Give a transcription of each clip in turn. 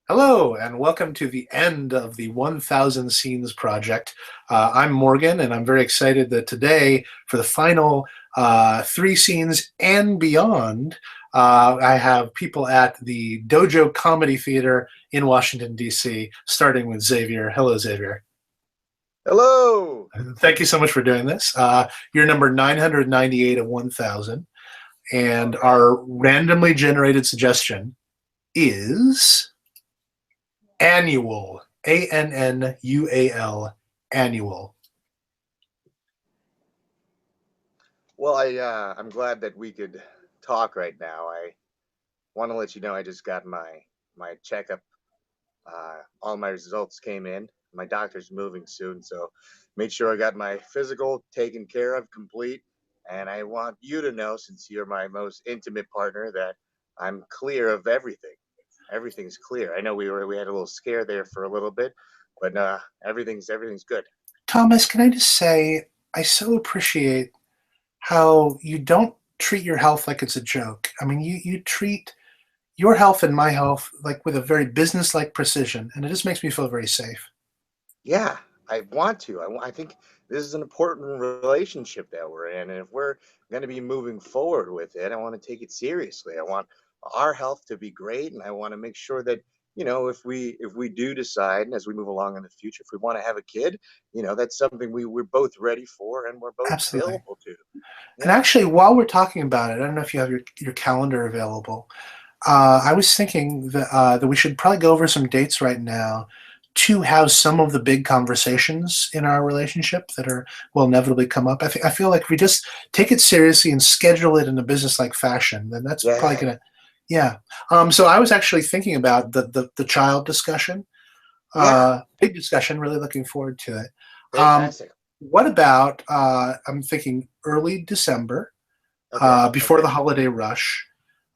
Hello, and welcome to the end of the 1000 Scenes project. I'm Morgan, and I'm very excited that today, for the final three scenes and beyond, I have people at the Dojo Comedy Theater in Washington, D.C., starting with Xavier. Hello, Xavier. Hello. Thank you so much for doing this. You're number 998 of 1000, All and right. our randomly generated suggestion is annual. Annual. Annual. Well, I'm glad that we could talk right now. I want to let you know I just got my checkup. All my results came in. My doctor's moving soon, so made sure I got my physical taken care of, complete. And I want you to know, since you're my most intimate partner, that I'm clear of everything. Everything's clear. I know we had a little scare there for a little bit, but everything's good. Thomas, can I just say, I so appreciate how you don't treat your health like it's a joke. I mean, you treat your health and my health like with a very business-like precision, and it just makes me feel very safe. Yeah, I want to. I think this is an important relationship that we're in, and if we're going to be moving forward with it, I want to take it seriously. I want our health to be great, and I want to make sure that if we do decide, and as we move along in the future, if we want to have a kid, that's something we're both ready for, and we're both Absolutely. available to. And Yeah, actually, while we're talking about it, I don't know if you have your calendar available. I was thinking that we should probably go over some dates right now to have some of the big conversations in our relationship that will inevitably come up. I feel like if we just take it seriously and schedule it in a business-like fashion, then that's probably yeah, gonna, yeah. So I was actually thinking about the child discussion, yeah. big discussion. Really looking forward to it. Um, Fantastic. what about I'm thinking early December, Okay, before okay. the holiday rush.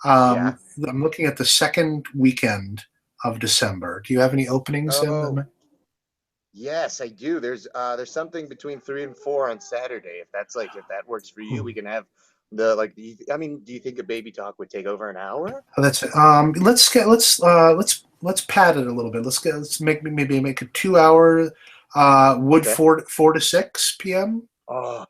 Yeah. I'm looking at the second weekend of December. Do you have any openings in Oh, the? yes, I do. There's something between 3 and 4 on Saturday. If that works for you, we can have I mean, do you think a baby talk would take over an hour? Oh, that's it. Let's pad it a little bit. Let's maybe make it 2 hour. Would Okay. 4 to 6 p.m. Oh,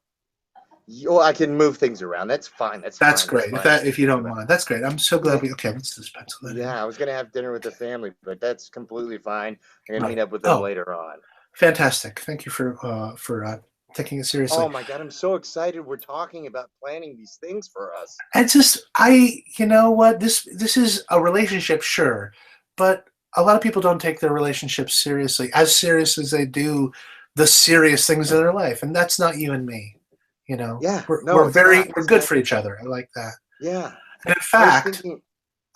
well, I can move things around. That's fine. That's That's fine. That's great. fine. If you don't mind, that's great. I'm so glad Yeah. we. Okay, let's just pencil that in. Yeah, I was gonna have dinner with the family, but that's completely fine. I'm gonna Right. meet up with them Oh, later on. fantastic. Thank you for taking it Oh seriously. my God, I'm so excited. We're talking about planning these things for us. You know what, this is a relationship, sure, but a lot of people don't take their relationships seriously, as serious as they do the serious things in their life, and that's not you and me. You know, Yeah, we're no, it's not. we're It's good not. for each other. I like that. Yeah. And in I was fact, thinking,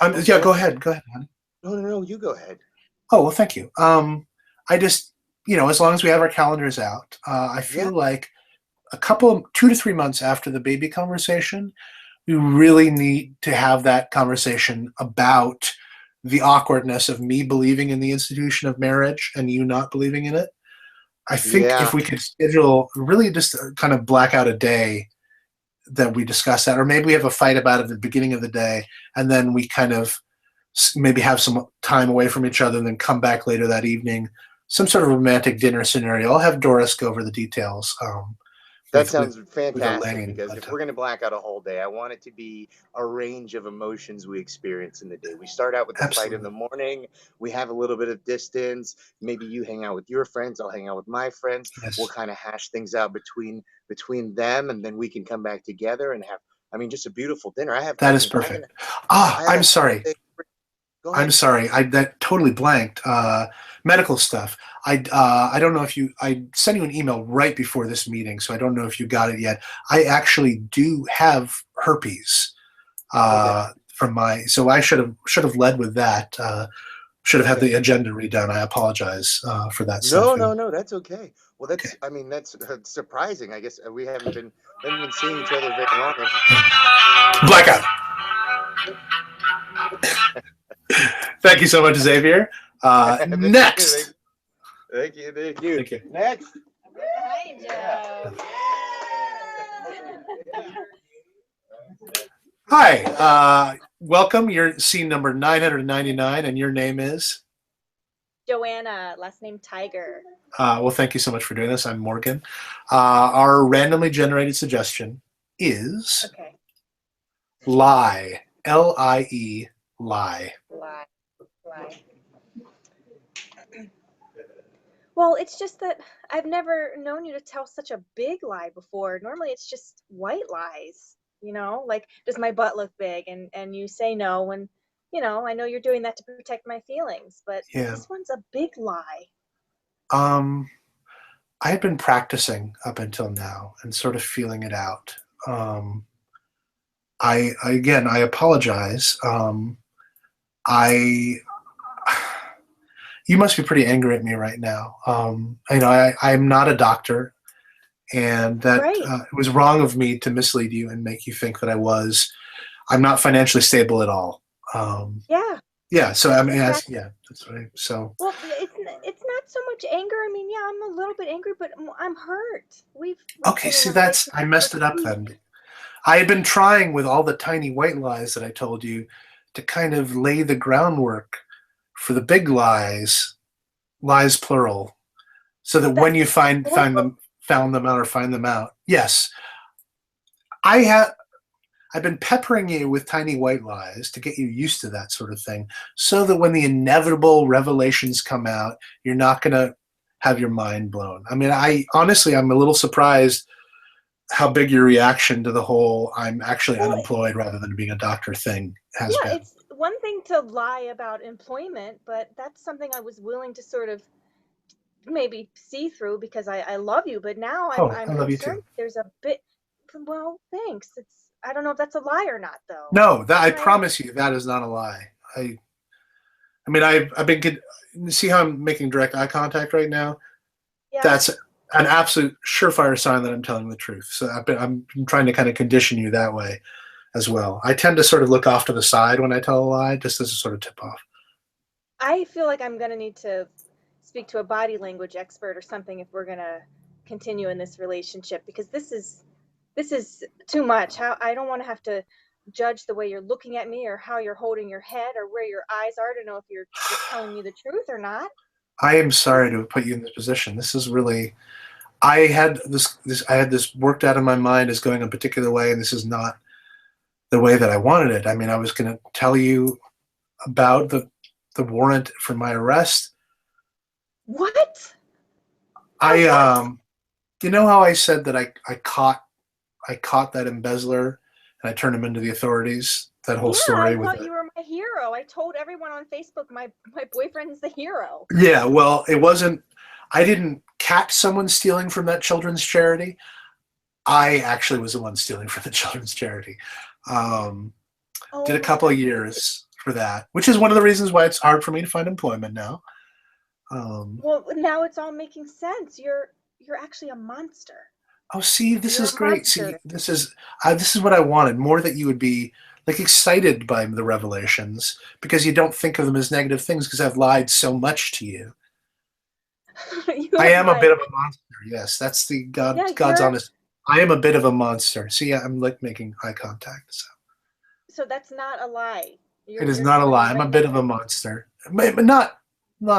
yeah, go go ahead. ahead, go ahead, honey. No, no, no, you go ahead. Oh well, thank you. I just, as long as we have our calendars out, I Yeah. feel like a couple of 2 to 3 months after the baby conversation, we really need to have that conversation about the awkwardness of me believing in the institution of marriage and you not believing in it. I think if Yeah. we could schedule really just kind of black out a day that we discuss that, or maybe we have a fight about it at the beginning of the day, and then we kind of maybe have some time away from each other and then come back later that evening, some sort of romantic dinner scenario. I'll have Doris go over the details That with sounds with fantastic Elaine. because But if we're going to black out a whole day, I want it to be a range of emotions we experience in the day. We start out with the fight in absolutely, the morning, we have a little bit of distance. Maybe you hang out with your friends, I'll hang out with my friends. We'll yes, kind of hash things out between them, and then we can come back together and have, I mean, just a beautiful dinner. that is perfect. I have a I'm whole sorry. day. Go I'm ahead. sorry. I that totally blanked. Medical stuff. I don't know if you. I sent you an email right before this meeting, so I don't know if you got it yet. I actually do have herpes Okay. from my. So I should have led with that. Should have had Okay. the agenda redone. I apologize for that No, snafu. no, no, that's okay. Well, Okay. I mean, that's surprising. I guess we haven't been seeing each other very long. Blackout. Thank you so much, Xavier. Thank you, Next. thank you. Thank you. Next. Hi, Yeah. Joe. Hi. Welcome. You're scene number 999, and your name is. Joanna, last name Tiger. Well, thank you so much for doing this. I'm Morgan. Our randomly generated suggestion is Okay. lie. Lie. Lie. Lie. Lie. Well, it's just that I've never known you to tell such a big lie before. Normally it's just white lies, like does my butt look big? And you say no, and I know you're doing that to protect my feelings, but Yeah. this one's a big lie. I had been practicing up until now and sort of feeling it out. I apologize. I You must be pretty angry at me right now. I'm not a doctor, and that Right. it was wrong of me to mislead you and make you think that I was. I'm not financially stable at all. Yeah. Yeah, so I mean, Exactly. that's right. So Well, it's not so much anger. I mean, yeah, I'm a little bit angry, but I'm hurt. We've okay, been in see, a that's relationship I for messed it up 2 years. then. I had been trying with all the tiny white lies that I told you to kind of lay the groundwork for the big lies, lies plural, so that Oh, when you that's find find plural? them found them out or find them out. Yes, I have. I've been peppering you with tiny white lies to get you used to that sort of thing, so that when the inevitable revelations come out, you're not going to have your mind blown. I mean, I'm a little surprised how big your reaction to the whole "I'm actually Well, unemployed rather than being a doctor" thing has yeah, been. it's one thing to lie about employment, but that's something I was willing to sort of maybe see through because I love you. But now I'm Oh, I'm I love you concerned too. there's a bit. Well, thanks. I don't know if that's a lie or not, though. No, that I Can I? promise you that is not a lie. I mean, I've been good. See how I'm making direct eye contact right now? Yeah. That's an absolute surefire sign that I'm telling the truth. So I'm trying to kind of condition you that way as well. I tend to sort of look off to the side when I tell a lie, just as a sort of tip off. I feel like I'm gonna need to speak to a body language expert or something if we're gonna continue in this relationship because this is too much. How I don't want to have to judge the way you're looking at me or how you're holding your head or where your eyes are to know if you're just telling me the truth or not. I am This sorry is to put you in this position. This is really. I had this worked out in my mind as going a particular way, and this is not the way that I wanted it. I mean, I was going to tell you about the warrant for my arrest. what? For I what? you know how I said that I caught that embezzler and I turned him into the authorities. That whole Yeah, I story with thought it. you were my hero. I told everyone on Facebook my boyfriend's the hero. Yeah, well, it wasn't. I didn't catch someone stealing from that children's charity. I actually was the one stealing from the children's charity. Um, Oh did a my couple of God. years for that, which is one of the reasons why it's hard for me to find employment now. Um, Well, now it's all making sense. You're actually a monster. oh, see, this You're is a great. See, monster. this is what I wanted more, that you would be like excited by the revelations because you don't think of them as negative things because I've lied so much to you. You I have am a bit lied. of a monster. Yes, that's the Yeah, God's honest. I am a bit of a monster. See, I'm like making eye contact. So so that's not a lie. it You're is you're not a telling me lie. I'm a right now. bit of a monster, but not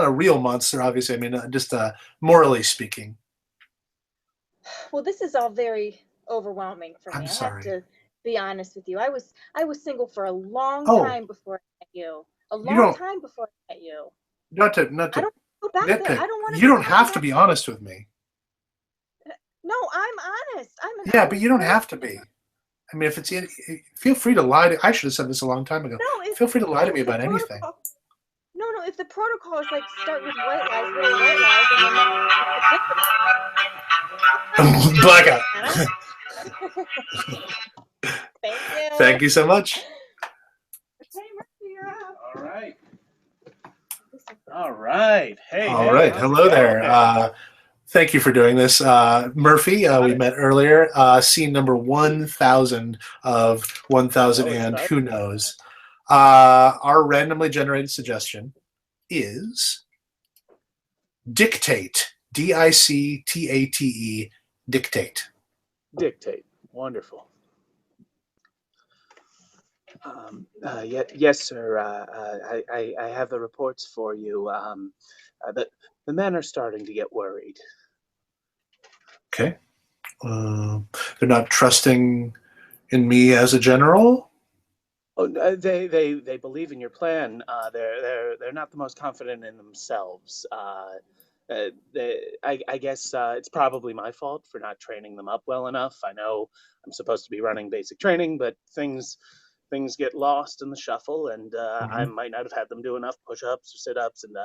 a real monster. Obviously, I mean just morally speaking. Well, this is all very overwhelming for I'm me. I have sorry. to be honest with you. I was single for a long Oh, time before I met you. A you long don't time before I met you. not I to don't go back there. nitpick. I don't want to You be don't going have to back be there. honest with me. No, I'm honest. I'm an Yeah, but you honest don't person. have to be. I mean, if it's feel free to lie to. I should have said this a long time ago. No, if Feel free to lie to if me the about anything. protocol no, if the protocol is like start with white lies, little white lies, and then the big I'm fine with Blackout. that. Thank you. Thank you so much. Okay, Murphy, you're up. All right. All right. Hey, All hey, right. how's it Hello going there. there? Thank you for doing this. Murphy, Got we it. met earlier. Scene number 1000 of 1000 Oh, it's and starting. who knows. Our randomly generated suggestion is dictate. Dictate. Dictate. Dictate. Wonderful. Yes, sir. I have the reports for you. The men are starting to get worried. Okay. They're not trusting in me as a general. Oh, they believe in your plan. They're not the most confident in themselves. I guess it's probably my fault for not training them up well enough. I know I'm supposed to be running basic training, but things get lost in the shuffle, and I Mhm. might not have had them do enough push-ups or sit-ups, and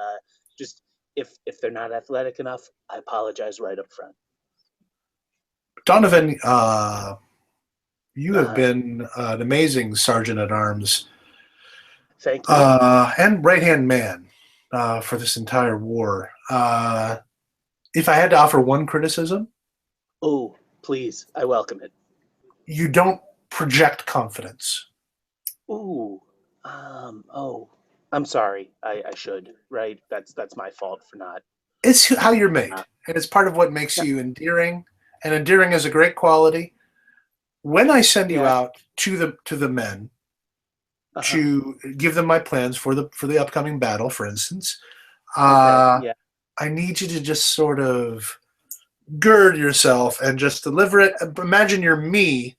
just if they're not athletic enough, I apologize right up front. Donovan, you have Uh-huh. been an amazing sergeant at arms Thank you. and right hand man for this entire war. If I had to offer one criticism, Oh, please, I welcome it. you don't project confidence. Ooh, oh, I'm sorry. I should, right? That's my fault for not. It's how you're made, Uh, and it's part of what makes yeah, you endearing. And endearing is a great quality. When I send you yeah. out to the men Uh-huh. to give them my plans for the upcoming battle, for instance, Okay. uh, Yeah. I need you to just sort of gird yourself and just deliver it. Imagine you're me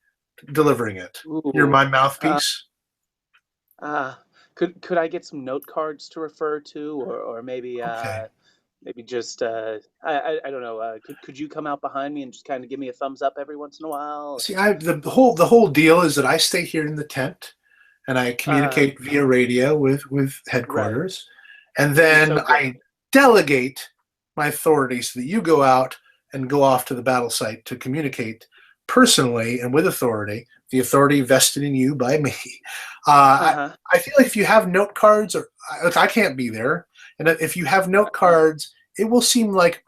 delivering it. You're Ooh. my Uh, mouthpiece. uh, could I get some note cards to refer to, or maybe Okay. maybe just I don't know. Could you come out behind me and just kind of give me a thumbs up every once in a while? See, the whole deal is that I stay here in the tent and I Uh, communicate via radio with right. headquarters, and You're then so good. I delegate my authority so that you go out and go off to the battle site to communicate personally and with authority, the authority vested in you by me. Uh, I, Uh-huh. I feel like if you have note cards, or I can't be there, and if you have note Uh-huh. cards, it will seem like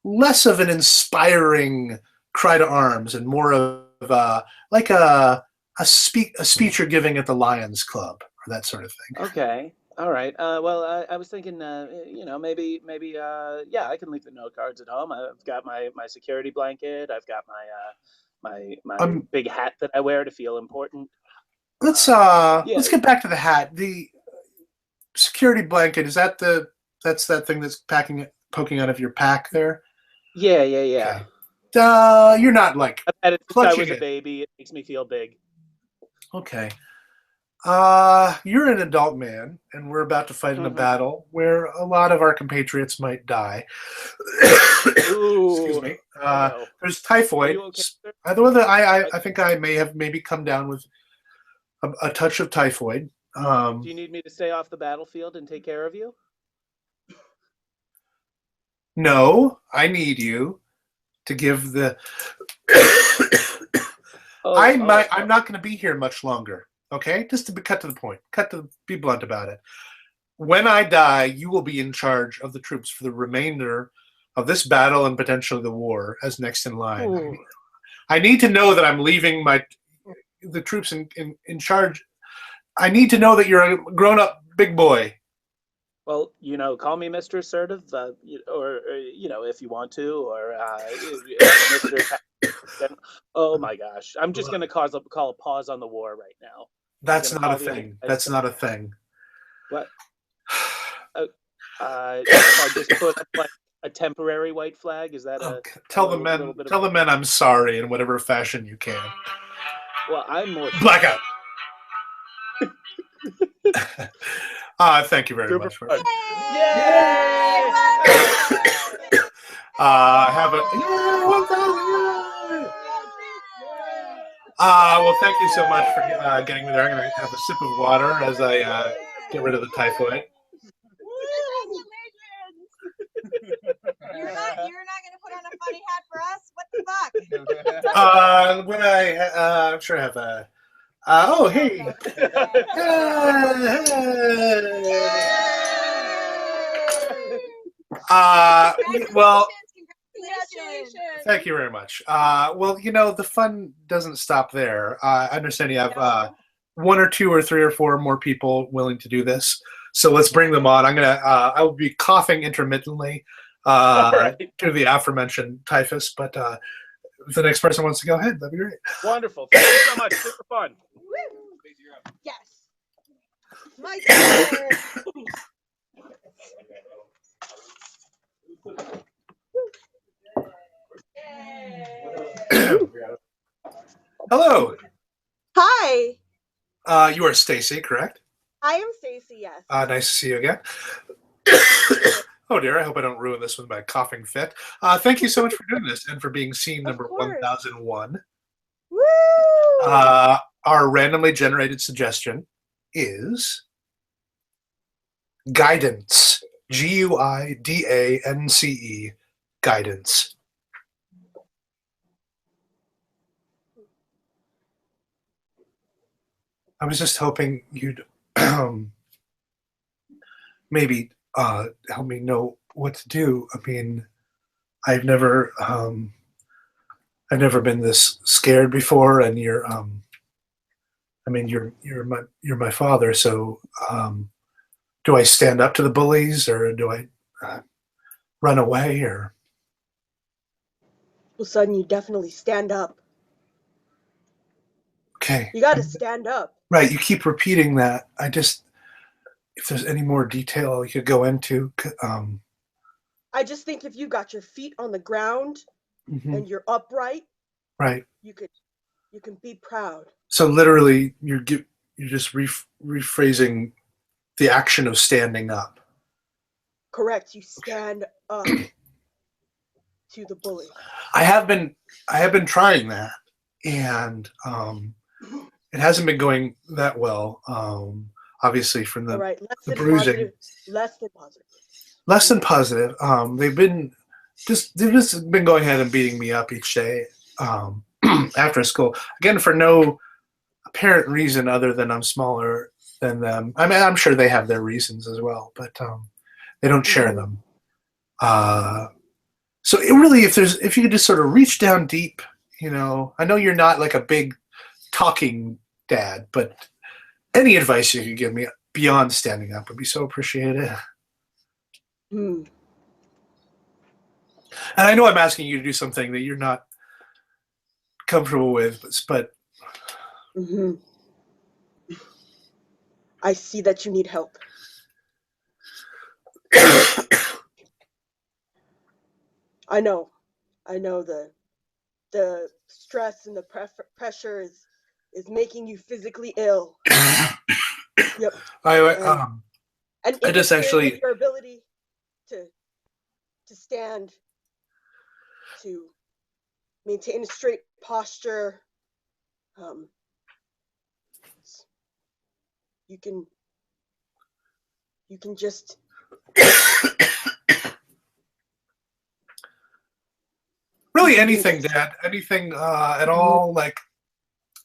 less of an inspiring cry to arms and more of like a speech you're giving at the Lions Club or that sort of thing. Okay. All right. Well, I was thinking, maybe, yeah, I can leave the note cards at home. I've got my security blanket. I've got my Um, big hat that I wear to feel important. let's Um, uh yeah, let's get back to the hat. The security blanket, is that that's that thing that's poking out of your pack there? yeah. Okay. You're not like I've had it since I clutching was a it. baby. It makes me feel big. Okay. You're an adult man, and we're about to fight in a Hmm. battle where a lot of our compatriots might die. Excuse Ooh. me. Oh no. There's Are typhoid. you okay, sir? Although I, I think I may have maybe come down with a touch of typhoid. do you need me to stay off the battlefield and take care of you? No, I need you to give the. Oh, I'm not going to be here much longer. Okay, just to be cut to the point, be blunt about it. When I die, you will be in charge of the troops for the remainder of this battle and potentially the war as next in line. ooh. I need to know that I'm leaving the troops in charge. I need to know that you're a grown up big boy. Well, call me Mr. Assertive, or if you want to, or Mr. Oh my gosh, I'm just gonna call a pause on the war right now. I'm That's gonna not a call the other thing. guys. That's not a thing. What? Uh, if I just put up like a temporary white flag, is that Oh, a little bit of? tell the men I'm sorry in whatever fashion you can. Well, I'm more Blackout. Thank you very super much for. fun. Yay! Yay! Have a yeah, 1,000. Well, thank you so much for getting me there. I'm going to have a sip of water as I get rid of the typhoid. You're not gonna put on a funny hat for us? What the fuck? When I'm sure I have a. Oh, hey. Well, Congratulations. thank you very much. Well, the fun doesn't stop there. I understand you have one or two or three or four more people willing to do this. So let's bring them on. I will be coughing intermittently All right. due to the aforementioned typhus, but if the next person wants to go ahead, that'd be great. Wonderful. Thank you so much. Super fun. Yes. My turn. Hello. Hi. You are Stacy, correct? I am Stacy, yes. Nice to see you again. Oh dear, I hope I don't ruin this with my coughing fit. Thank you so much for doing this and for being scene Of number course. 1001. Woo! Our randomly generated suggestion is guidance. Guidance. Guidance. I was just hoping you'd maybe help me know what to do. I mean, I've never I've never been this scared before, and I mean, you're my father, so do I stand up to the bullies, or do I run away, or Well, son, you definitely stand up. okay? You gotta stand up. Right, you keep repeating that. I just, if there's any more detail you could go into, I just think if you got your feet on the ground mhm, and you're upright, right. you can be proud. So literally, you're just rephrasing the action of standing up. Correct. You stand up to the bully. I have been trying that, and it hasn't been going that well. Obviously, from All right. the bruising, Less than positive. less than positive. They've just been going ahead and beating me up each day after school. Again, for no apparent reason other than I'm smaller than them. I mean, I'm sure they have their reasons as well, but they don't share them. So it really, if you could just sort of reach down deep, I know you're not like a big talking dad, but any advice you could give me beyond standing up would be so appreciated. Hmm. And I know I'm asking you to do something that you're not comfortable with, but Mm-hmm. I see that you need help. I know the stress and the pressure is making you physically ill. Yep. And I just interfering actually with your ability to stand, to maintain a straight posture. You can just really anything, Dad. Anything at all, like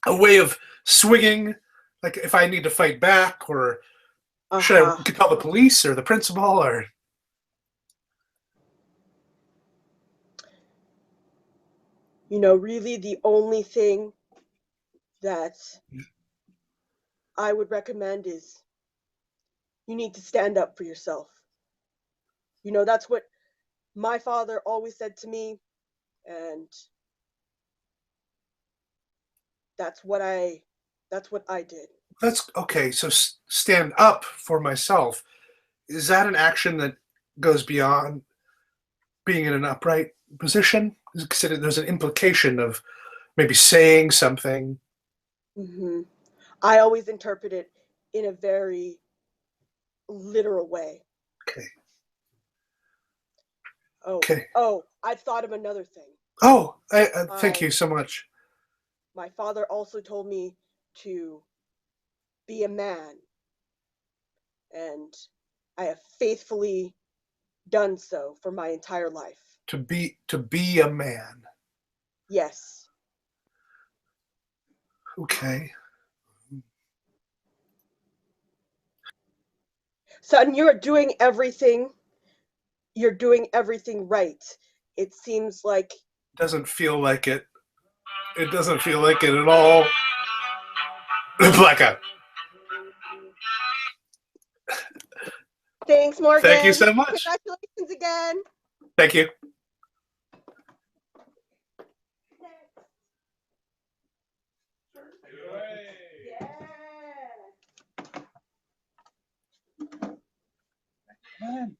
a way of swinging, like if I need to fight back, or should I tell the police or the principal, or really the only thing that I would recommend is you need to stand up for yourself. That's what my father always said to me, and that's what I did. that's okay. So stand up for myself. Is that an action that goes beyond being in an upright position? Because there's an implication of maybe saying something. Mm-hmm. I always interpret it in a very literal way. Okay. Oh, okay. Oh, I thought of another thing. Oh, thank you so much. My father also told me to be a man, and I have faithfully done so for my entire life. To be a man. Yes. Okay. Son, you're doing everything right. It seems like Doesn't feel like it. It doesn't feel like it at all. Blackout. Thanks, Morgan. Thank you so much. Congratulations again. Thank you. Yeah. man.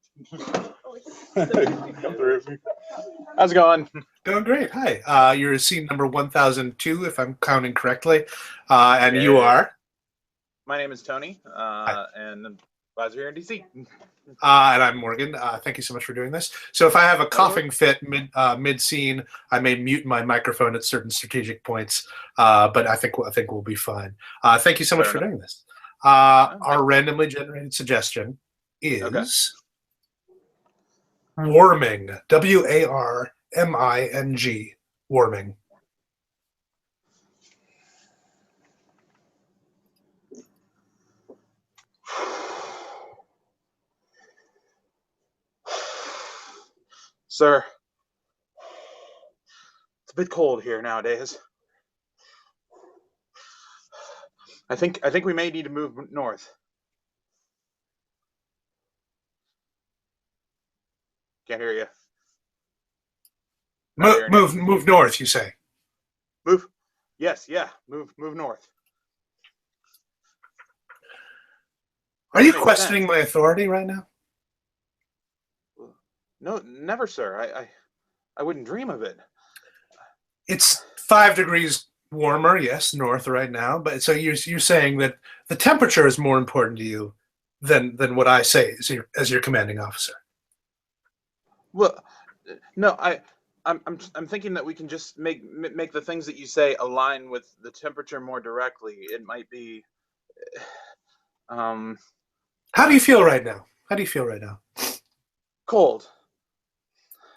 Come through. How's it going? Doing great. Hi. You're scene number 1002, if I'm counting correctly. And you Yeah. are? My name is Tony, and I'm advisor here in DC. And I'm Morgan. Thank you so much for doing this. So if I have a coughing fit mid-scene, I may mute my microphone at certain strategic points, but I think we'll be fine. Thank you so much for doing this. Our randomly generated suggestion is warming. WARMING. Warming. Sir, it's a bit cold here nowadays. I think we may need to move north. Can't hear you. Move north, you say? Move. Yes, yeah. Move north. Are you questioning my authority right now? No, never, sir. I wouldn't dream of it. It's 5 degrees warmer, yes, north right now. But so you're saying that the temperature is more important to you than what I say as your commanding officer. Well, no, I'm thinking that we can just make the things that you say align with the temperature more directly. It might be. How do you feel right now? Cold.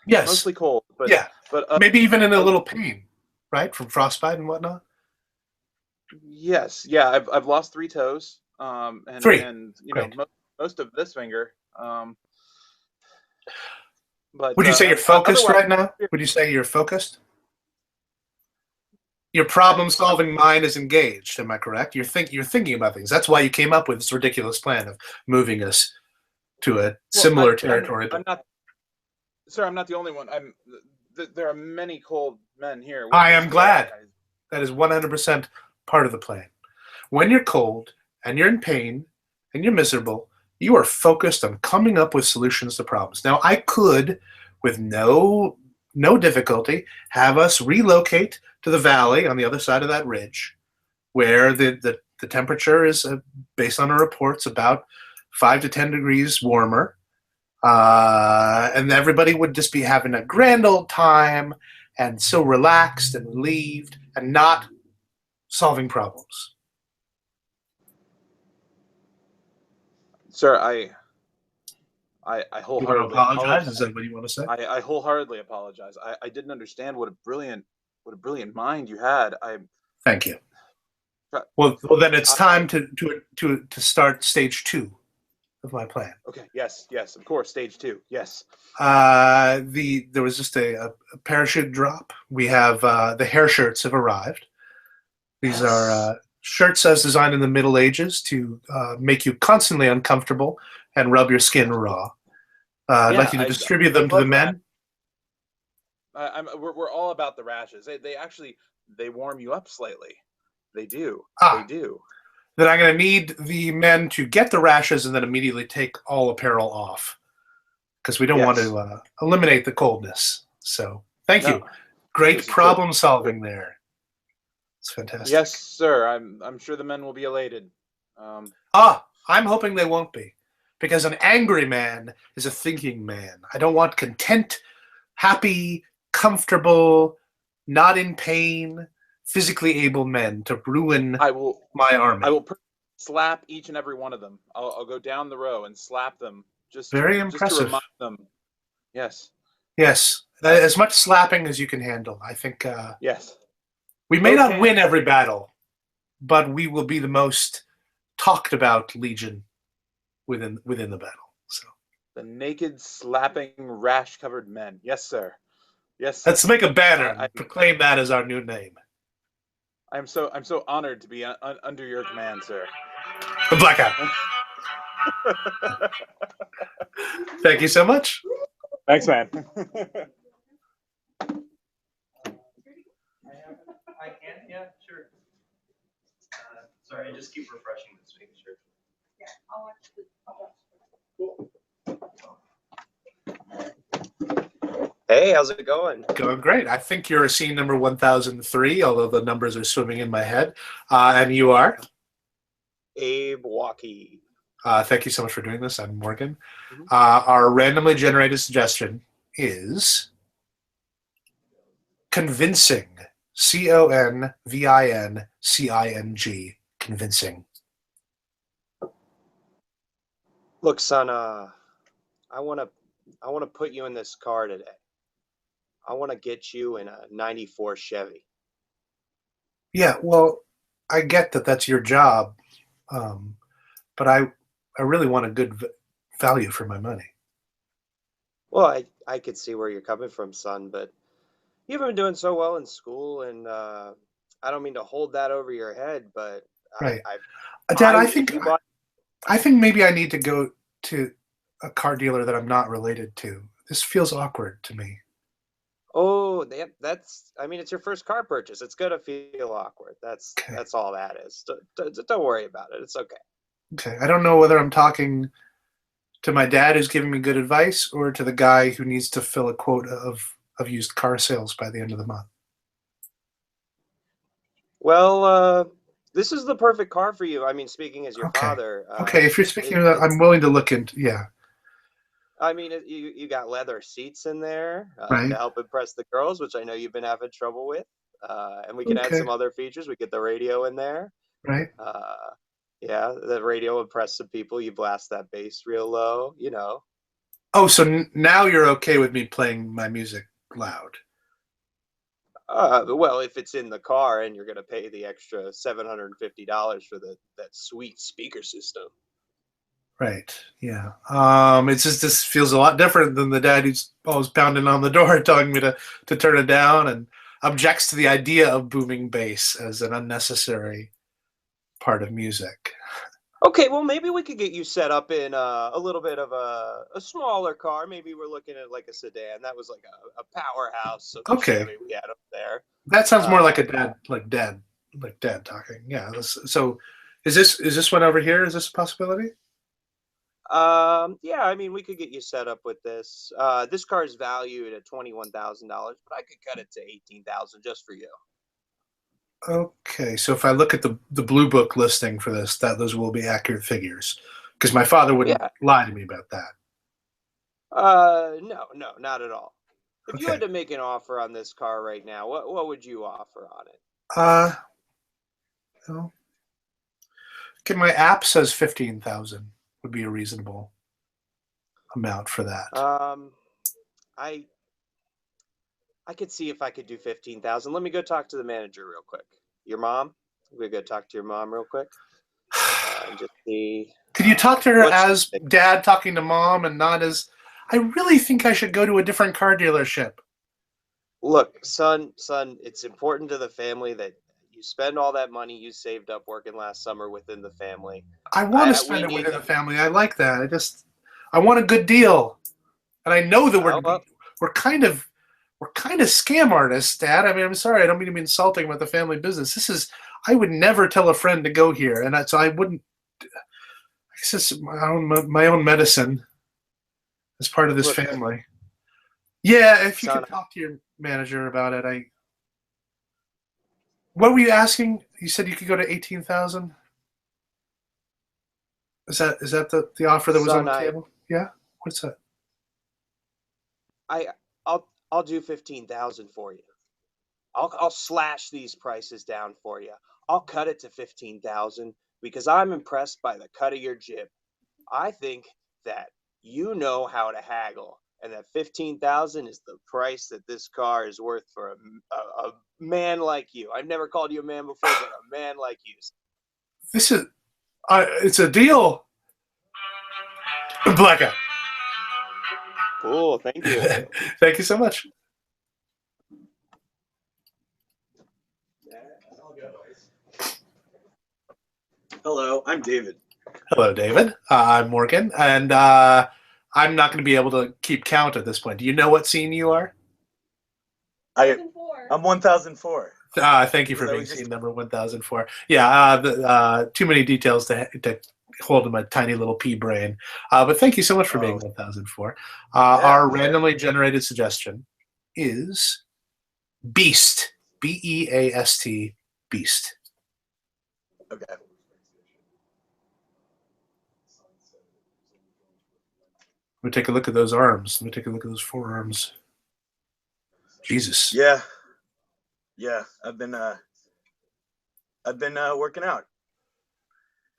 Yes. Mostly cold, but yeah, but maybe even in a little pain, right, from frostbite and whatnot. Yes, yeah, I've lost 3 toes, and 3. and Great. most of this finger, but Would you say you're focused otherwise, right now? Would you say you're focused? Your problem-solving mind is engaged. Am I correct? You're thinking about things. That's why you came up with this ridiculous plan of moving us to a similar territory. I'm not, sir. I'm not the only one. There are many cold men here. I am glad. That is 100% part of the plan. When you're cold and you're in pain and you're miserable, you are focused on coming up with solutions to problems. Now, I could, with no difficulty, have us relocate to the valley on the other side of that ridge, where the temperature is, based on our reports, about 5 to 10 degrees warmer, and everybody would just be having a grand old time and so relaxed and relieved and not solving problems. Sir, I wholeheartedly You want to apologize? Is that what you want to say? I wholeheartedly apologize. I didn't understand what a brilliant mind you had. Thank you. Well, then it's time to start stage 2 of my plan. Okay. Yes. Of course. Stage 2. Yes. There was just a parachute drop. We have the hair shirts have arrived. These are shirts as designed in the Middle Ages to make you constantly uncomfortable and rub your skin raw. I'd like you to distribute them to the men. We're all about the rashes. They warm you up slightly. They do. They do. Then I'm going to need the men to get the rashes and then immediately take all apparel off, because we don't want to eliminate the coldness. So thank you. Great problem solving there. It's fantastic. Yes, sir. I'm sure the men will be elated. I'm hoping they won't be, because an angry man is a thinking man. I don't want content, happy, comfortable, not in pain, physically able men to ruin my army. I will slap each and every one of them. I'll go down the row and slap them. Very impressive. Just to remind them. Yes. Yes. As much slapping as you can handle. I think. Yes. We may not win every battle, but we will be the most talked about legion within the battle. So. The naked, slapping, rash-covered men. Yes, sir. Yes, sir. Let's make a banner. Proclaim that as our new name. I'm so honored to be under your command, sir. The Blackout. Thank you so much. Thanks, man. I can, yeah, sure. Sorry, just keep refreshing this, making sure. Yeah, I'll watch the. Cool. Hey, how's it going? Going great. I think you're scene number 1003, although the numbers are swimming in my head. And you are? Abe Walkie. Thank you so much for doing this. I'm Morgan. Mhm. Our randomly generated suggestion is convincing. CONVINCING. Convincing. Look, son, I wanna put you in this car today. I wanna get you in a '94 Chevy. Yeah, well, I get that that's your job, but I really want a good value for my money. Well, I could see where you're coming from, son, but you haven't been doing so well in school, and I don't mean to hold that over your head, but Right. I Dad, if you bought. I think maybe I need to go to a car dealer that I'm not related to. This feels awkward to me. Oh, that's. I mean, it's your first car purchase. It's gonna feel awkward. Okay. That's all that is. Don't worry about it. It's okay. Okay. I don't know whether I'm talking to my dad who's giving me good advice or to the guy who needs to fill a quota of used car sales by the end of the month. Well, this is the perfect car for you. I mean, speaking as your Okay. father, Okay, if you're speaking of that, I'm willing to look into, yeah, I mean, you got leather seats in there right? to help impress the girls, which I know you've been having trouble with. And we can add Okay, some other features. We get the radio in there. right? Uh, yeah, the radio will impress some people. You blast that bass real low, you know. Oh, so now you're okay with me playing my music loud? Well, if it's in the car and you're going to pay the extra $750 for that sweet speaker system. Right. Yeah. It's just this feels a lot different than the dad who's always pounding on the door telling me to turn it down and objects to the idea of booming bass as an unnecessary part of music. Okay, well, maybe we could get you set up in a little bit of a smaller car. Maybe we're looking at like a sedan. That was like a powerhouse of the Okay. Chevy we had up there. That sounds more like a Uh, dad talking. Yeah. So is this one over here? Is this a possibility? yeah, I mean, we could get you set up with this. This car is valued at $21,000, but I could cut it to 18,000 just for you. Okay, so if I look at the blue book listing for this, those will be accurate figures, because my father wouldn't Yeah. lie to me about that. No, not at all. If you Okay. had to make an offer on this car right now, what would you offer on it? Uh, well, okay, my app says 15,000 would be a reasonable amount for that. I I could see if I could do 15,000. Let me go talk to the manager real quick. Your mom? We go talk to your mom real quick and just see. Could you talk to her What she as thinks. dad talking to mom and not as? I really think I should go to a different car dealership. Look, son, it's important to the family that you spend all that money you saved up working last summer within the family. I want to We spend it need within the them. family. I like that. I want a good deal, and I know that Oh, well, we're kind of scam artists, Dad. I mean, I'm sorry, I don't mean to be insulting about the family business. I would never tell a friend to go here, and so I wouldn't. This is my own medicine as part of this look, family. Yeah, if you son, could talk to your manager about it. What were you asking? You said you could go to 18,000. Is that the offer that was on son, the table? Yeah. What's that? I'll do 15,000 for you. I'll slash these prices down for you. I'll cut it to 15,000 because I'm impressed by the cut of your jib. I think that you know how to haggle, and that 15,000 is the price that this car is worth for a man like you. I've never called you a man before, but a man like you. This is. It's a deal. Blackout. Cool, thank you. Thank you so much. Hello, I'm David. Hello, David. I'm Morgan, and I'm not going to be able to keep count at this point. Do you know what scene you are? I'm 1004. Thank you for So being we just- scene number 1004. Yeah, too many details to hold in my tiny little pea brain. But thank you so much for being 1004. Our randomly generated suggestion is Beast. Beast. Beast. Okay. Let me take a look at those arms. Let me take a look at those forearms. Jesus. Yeah. Yeah. I've been working out.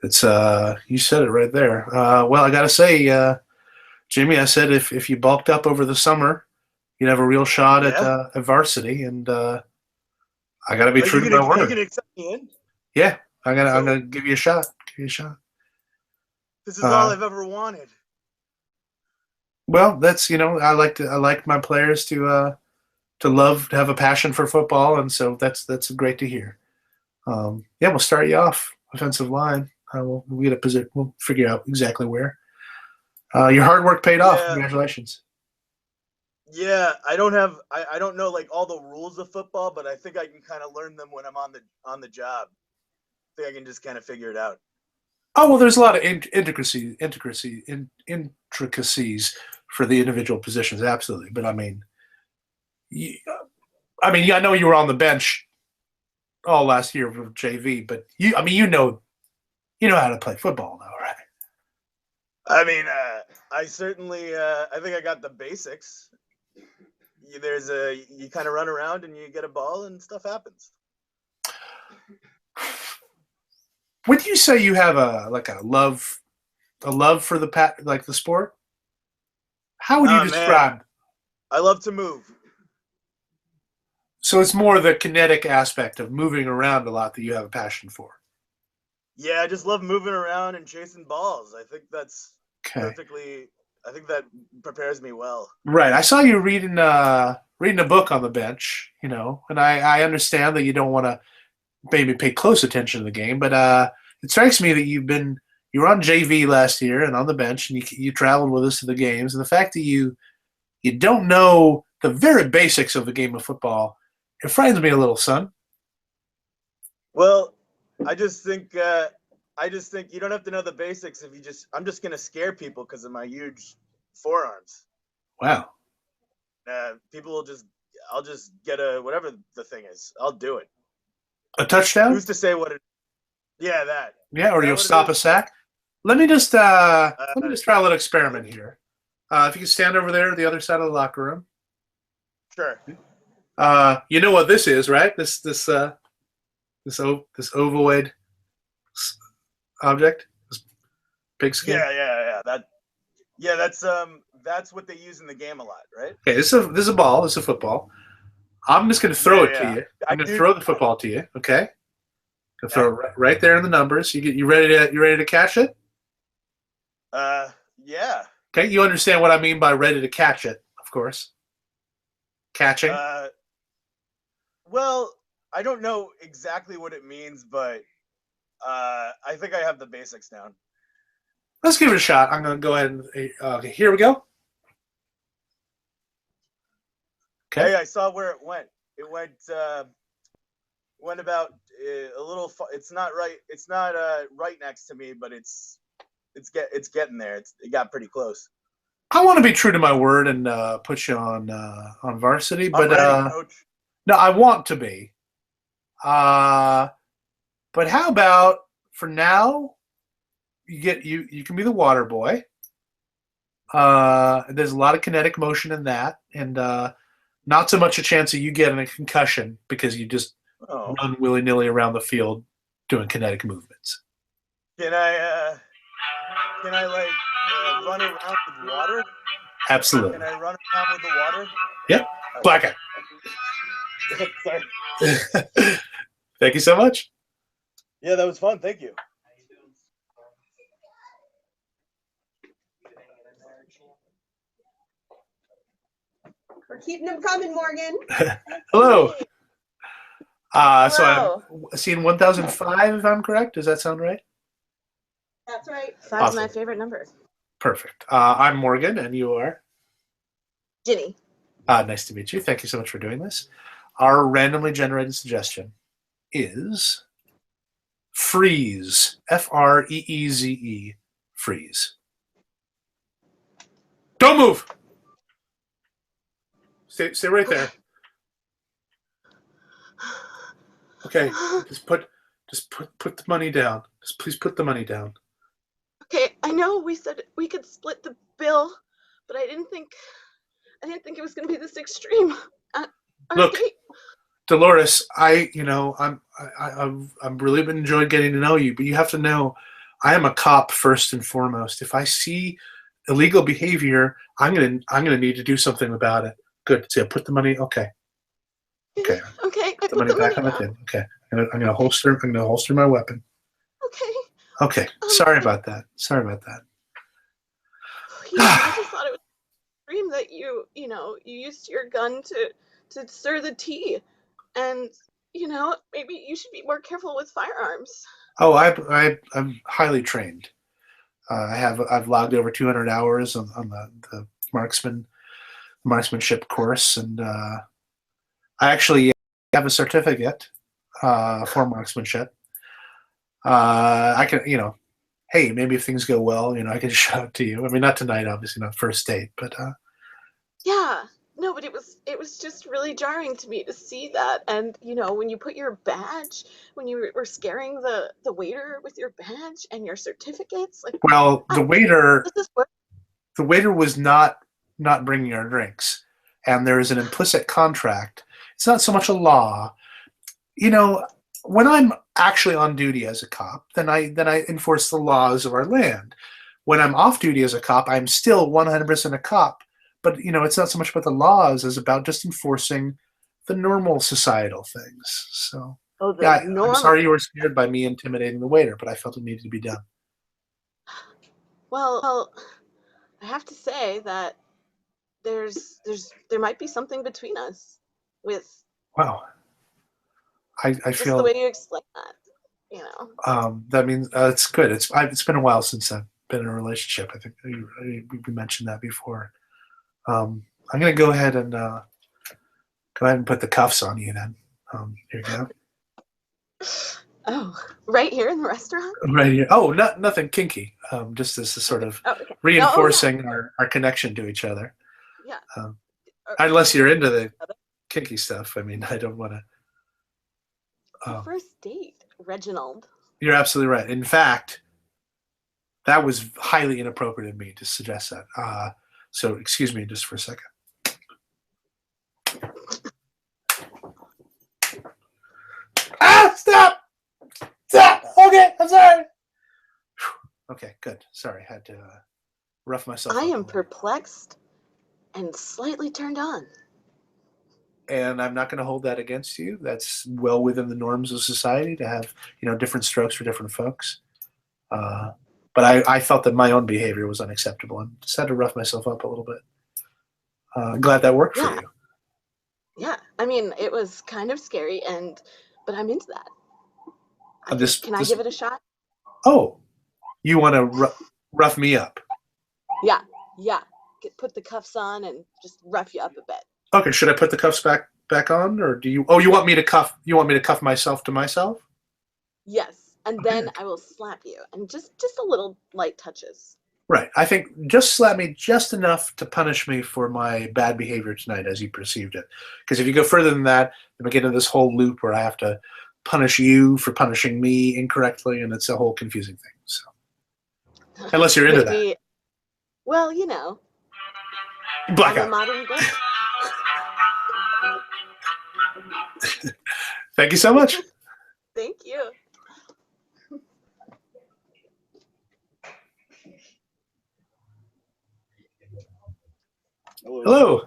It's you said it right there. Well, I gotta say, Jimmy, I said if you bulked up over the summer, you'd have a real shot Yeah? at varsity, and I gotta be Are true you to my gonna word. accept me in? Yeah, I'm So- gonna give you a shot. Give you a shot. This is all I've ever wanted. Well, that's I like my players to love to have a passion for football, and so that's great to hear. Yeah, we'll start you off offensive line. We'll get a position. We'll figure out exactly where. Your hard work paid off. Yeah. Congratulations. Yeah, I don't know like all the rules of football, but I think I can kind of learn them when I'm on the job. I think I can just kind of figure it out. Oh well, there's a lot of intricacies for the individual positions, absolutely. But I mean, I know you were on the bench all last year for JV, but you know how to play football now, right? I mean, I certainly I think I got the basics. You kind of run around and you get a ball and stuff happens. Would you say you have a love for the sport? How would you describe? Man, I love to move. So it's more the kinetic aspect of moving around a lot that you have a passion for. Yeah, I just love moving around and chasing balls. I think that's Okay. perfectly. I think that prepares me well. Right. I saw you reading a book on the bench, and I understand that you don't want to maybe pay close attention to the game, but it strikes me that you were on JV last year and on the bench, and you traveled with us to the games, and the fact that you don't know the very basics of the game of football, it frightens me a little, son. Well, I just think you don't have to know the basics if I'm just gonna scare people because of my huge forearms. Wow. I'll just get whatever the thing is. I'll do it. A touchdown? Who's to say what it? Yeah, that. Yeah, or Is that you'll what it stop a is? sack. Let me just try a little experiment here. If you can stand over there, the other side of the locker room. Sure. You know what this is, right? This ovoid object, this pigskin. Yeah. That's what they use in the game a lot, right? Okay, this is a ball. This is a football. I'm just going to throw it to you. I'm going to throw the football to you. Okay. Gonna throw it right there in the numbers. You ready to catch it? Yeah. Okay, you understand what I mean by ready to catch it, of course. Catching. Well, I don't know exactly what it means, but I think I have the basics down. Let's give it a shot. I'm going to go ahead and okay, here we go. Okay. Hey, I saw where it went. It went about a little. It's not right. It's not right next to me, but it's getting there. It got pretty close. I want to be true to my word and put you on varsity, but I'm ready, coach. no, I want to be. But how about for now? You can be the water boy. There's a lot of kinetic motion in that, and not so much a chance of you getting a concussion because you just run willy-nilly around the field doing kinetic movements. Can I like run around with water? Absolutely. Can I run around with the water? Yep. Black eye. Sorry. Thank you so much. Yeah, that was fun. Thank you. We're keeping them coming, Morgan. Hello. So Hello. I'm seeing 1005, if I'm correct. Does that sound right? That's right. Five's Awesome. my favorite number. Perfect. I'm Morgan, and you are? Ginny. Nice to meet you. Thank you so much for doing this. Our randomly generated suggestion is freeze. Freeze. Freeze. Don't move. Stay right there. Okay, just put the money down. Just please put the money down. Okay, I know we said we could split the bill, but I didn't think it was going to be this extreme. Our Look, date. Dolores, I'm really been enjoying getting to know you, but you have to know, I am a cop first and foremost. If I see illegal behavior, I'm gonna need to do something about it. Good. So put the money. Okay. Okay, I Put the put money the back money on the down. tin. Okay. I'm gonna holster my weapon. Okay. Okay. Sorry about that. I just thought it was extreme that you used your gun to stir the tea, and maybe you should be more careful with firearms. Oh, I'm highly trained. I've logged over 200 hours on the marksmanship course, and I actually have a certificate for marksmanship. I can, hey, maybe if things go well, I can show it to you. I mean, not tonight, obviously, not first date, but Yeah. No, but it was just really jarring to me to see that. And when you put your badge, when you were scaring the waiter with your badge and your certificates, like, well, the waiter this is what. was not bringing our drinks, and there is an implicit contract. It's not so much a law, when I'm actually on duty as a cop, then I enforce the laws of our land. When I'm off duty as a cop, I'm still 100% a cop. But it's not so much about the laws as about just enforcing the normal societal things. So Oh, the yeah, I'm normal. sorry you were scared by me intimidating the waiter, but I felt it needed to be done. Well, I have to say that there might be something between us with Wow, I just the feel way you explain that. that means it's good. It's been a while since I've been in a relationship. I think we mentioned that before. I'm gonna go ahead and put the cuffs on you then. Here you go. Oh, right here in the restaurant? Right here. Oh, nothing kinky. Just as a sort of Oh, okay. reinforcing our connection to each other. Yeah. Unless you're into the kinky stuff. I mean, I don't want to. It's a first date, Reginald. You're absolutely right. In fact, that was highly inappropriate of me to suggest that. So excuse me just for a second. Stop! Okay, I'm sorry. Okay, good. Sorry, had to rough myself up. I am perplexed and slightly turned on. And I'm not going to hold that against you. That's well within the norms of society to have, different strokes for different folks. But I felt that my own behavior was unacceptable and just had to rough myself up a little bit. I'm glad that worked for you. Yeah, I mean, it was kind of scary, but I'm into that. Can I give it a shot? Oh, you want to rough me up? Yeah. Put the cuffs on and just rough you up a bit. Okay, should I put the cuffs back on, or do you? Oh, you want me to cuff myself to myself? Yes, and then I will slap you, and just a little light touches. Right. I think just slap me just enough to punish me for my bad behavior tonight as you perceived it. Because if you go further than that, then we get into this whole loop where I have to punish you for punishing me incorrectly, and it's a whole confusing thing. So, unless you're into that. Well, Blackout. I'm a modern girl. Thank you so much. Thank you. Hello.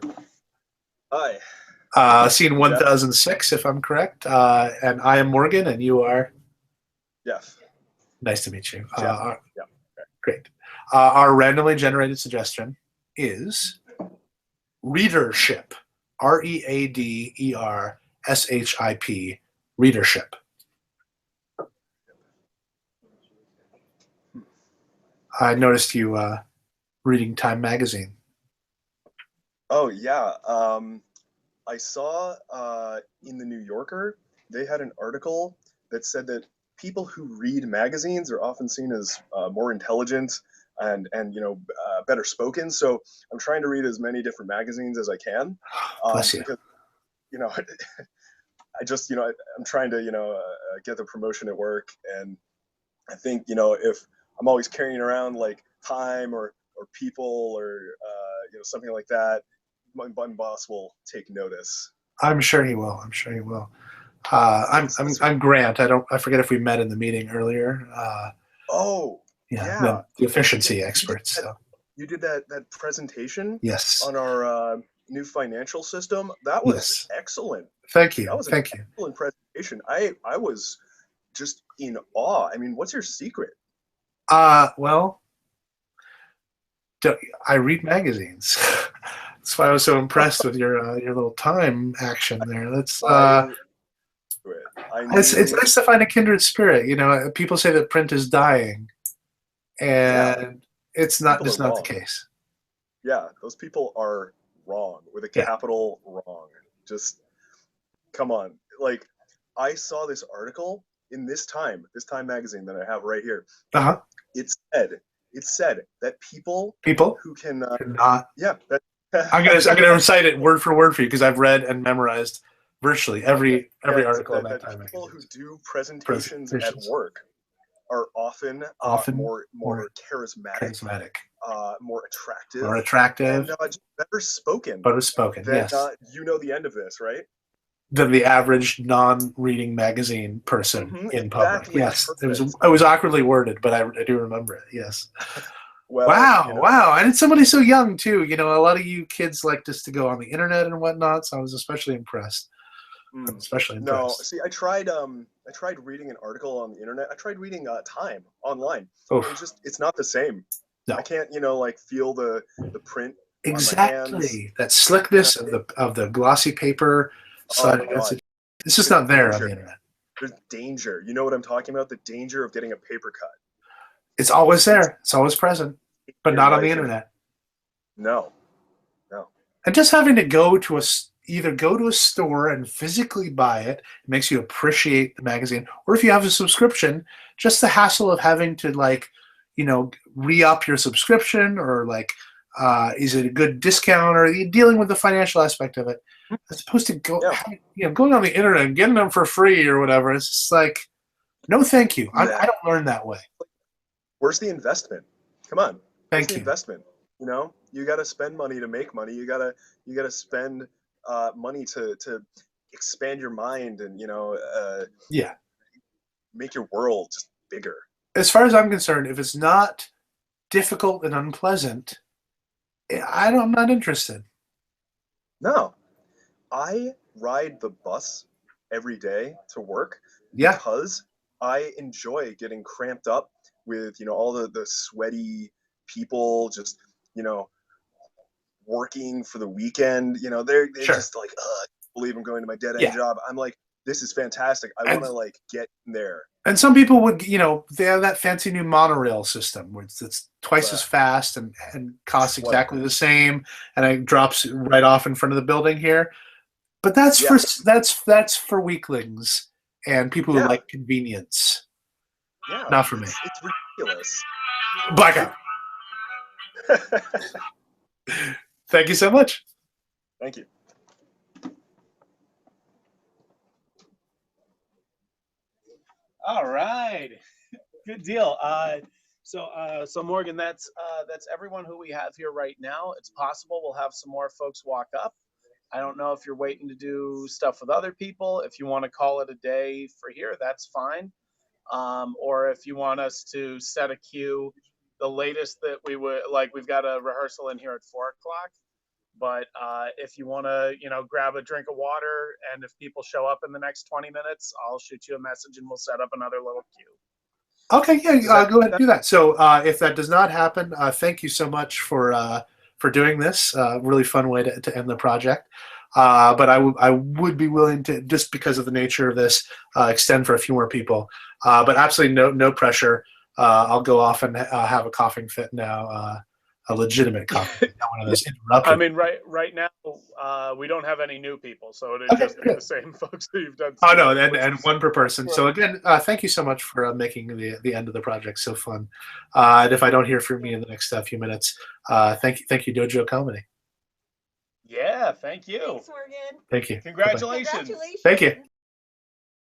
Hi. Scene 1006, if I'm correct. And I am Morgan, and you are? Jeff. Nice to meet you. Yeah. Great. Our randomly generated suggestion is readership. READERSHIP. Readership. I noticed you reading Time magazine. Oh yeah. I saw in the New Yorker they had an article that said that people who read magazines are often seen as more intelligent and better spoken. So I'm trying to read as many different magazines as I can, Bless you. because I just I'm trying to get the promotion at work, and I think if I'm always carrying around like Time or People or something like that, my boss will take notice. I'm sure he will. I'm sure he will. That's I'm Grant. I forget if we met in the meeting earlier. Oh, Yeah, yeah. the efficiency Yeah, expert. So you did that presentation yes, on our new financial system. That was yes. excellent. Thank you. That was an Thank you. excellent presentation. I was just in awe. I mean, what's your secret? Well, I read magazines. That's why I was so impressed with your little time action there. That's I it's knew. nice to find a kindred spirit. People say that print is dying, Yeah, and it's not. people are It's not the wrong. case. Yeah, those people are wrong with a Yeah. capital wrong. Just come on. Like, I saw this article in this Time magazine that I have right here. Uh-huh. It said that people who can cannot. yeah, that I'm gonna recite it word for word for you because I've read and memorized virtually every yeah, article in that that Time people who magazine. do presentations at work are often more charismatic, more attractive, and just better spoken. Better spoken. Than, Yes. the end of this, right? Than the average non-reading magazine person in public. Exactly. Yes, Perfect. it was awkwardly worded, but I do remember it. Yes. Well, wow, and it's somebody so young too. A lot of you kids like just to go on the internet and whatnot, so I was especially impressed. No, see, I tried reading an article on the internet. I tried reading Time online. It's not the same. No. I can't, feel the print exactly on my hands. That slickness of the glossy paper. It's just not there on the internet. There's danger. You know what I'm talking about? The danger of getting a paper cut. It's always there. It's always present, but not on the internet. No. And just having to either go to a store and physically buy it makes you appreciate the magazine, or if you have a subscription, just the hassle of having to re-up your subscription, or is it a good discount, or dealing with the financial aspect of it, as opposed to going on the internet and getting them for free or whatever. It's just like, no, thank you. I don't learn that way. Where's the investment? Come on. Thank you. The investment. You got to spend money to make money. You gotta spend money to expand your mind and make your world just bigger. As far as I'm concerned, if it's not difficult and unpleasant, I'm not interested. No, I ride the bus every day to work because I enjoy getting cramped up with all the sweaty people just working for the weekend. They're just like, I can't believe I'm going to my dead end job. I'm like, this is fantastic. I want to get in there. And some people would, they have that fancy new monorail system where it's twice as fast and costs exactly the same, and it drops right off in front of the building here. But that's for weaklings and people who like convenience. Yeah, not for me. It's ridiculous. Blackout. Thank you so much. Thank you. All right, good deal. So Morgan, that's everyone who we have here right now. It's possible we'll have some more folks walk up. I don't know if you're waiting to do stuff with other people. If you want to call it a day for here, that's fine. Or if you want us to set a cue, the latest that we would we've got a rehearsal in here at 4:00. But if you want to, grab a drink of water, and if people show up in the next 20 minutes, I'll shoot you a message and we'll set up another little queue. Okay, yeah, go ahead and do that. So if that does not happen, thank you so much for doing this. Really fun way to end the project. But I would be willing to, just because of the nature of this, extend for a few more people. But absolutely no pressure. I'll go off and have a coughing fit now. a legitimate compliment, not one of those interrupted. I mean, right now, we don't have any new people, so it'd Okay, just be good. the same folks that you've done. Oh no, which and is one per person. great. So again, thank you so much for making the end of the project so fun. And if I don't hear from you in the next few minutes, thank you, Dojo Comedy. Yeah, thank you. Thanks, Morgan. Thank you. Bye-bye. Congratulations. Congratulations. Thank you.